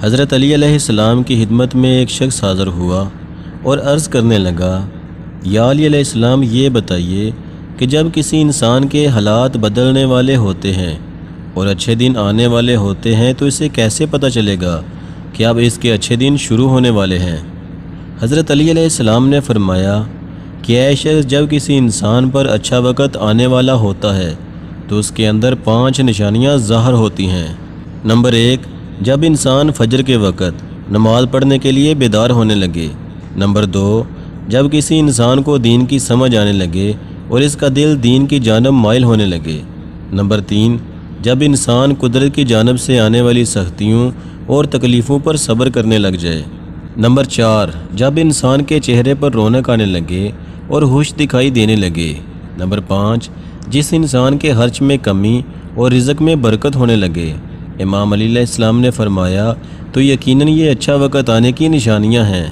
حضرت علی علیہ السلام کی خدمت میں ایک شخص حاضر ہوا اور عرض کرنے لگا، یا علی علیہ السلام یہ بتائیے کہ جب کسی انسان کے حالات بدلنے والے ہوتے ہیں اور اچھے دن آنے والے ہوتے ہیں تو اسے کیسے پتہ چلے گا کہ اب اس کے اچھے دن شروع ہونے والے ہیں؟ حضرت علی علیہ السلام نے فرمایا کہ اے شخص، جب کسی انسان پر اچھا وقت آنے والا ہوتا ہے تو اس کے اندر 5 نشانیاں ظاہر ہوتی ہیں۔ نمبر 1، جب انسان فجر کے وقت نماز پڑھنے کے لیے بیدار ہونے لگے۔ نمبر 2، جب کسی انسان کو دین کی سمجھ آنے لگے اور اس کا دل دین کی جانب مائل ہونے لگے۔ نمبر 3، جب انسان قدرت کی جانب سے آنے والی سختیوں اور تکلیفوں پر صبر کرنے لگ جائے۔ نمبر 4، جب انسان کے چہرے پر رونق آنے لگے اور ہوش دکھائی دینے لگے۔ نمبر 5، جس انسان کے خرچ میں کمی اور رزق میں برکت ہونے لگے۔ امام علی علیہ السلام نے فرمایا، تو یقیناً یہ اچھا وقت آنے کی نشانیاں ہیں۔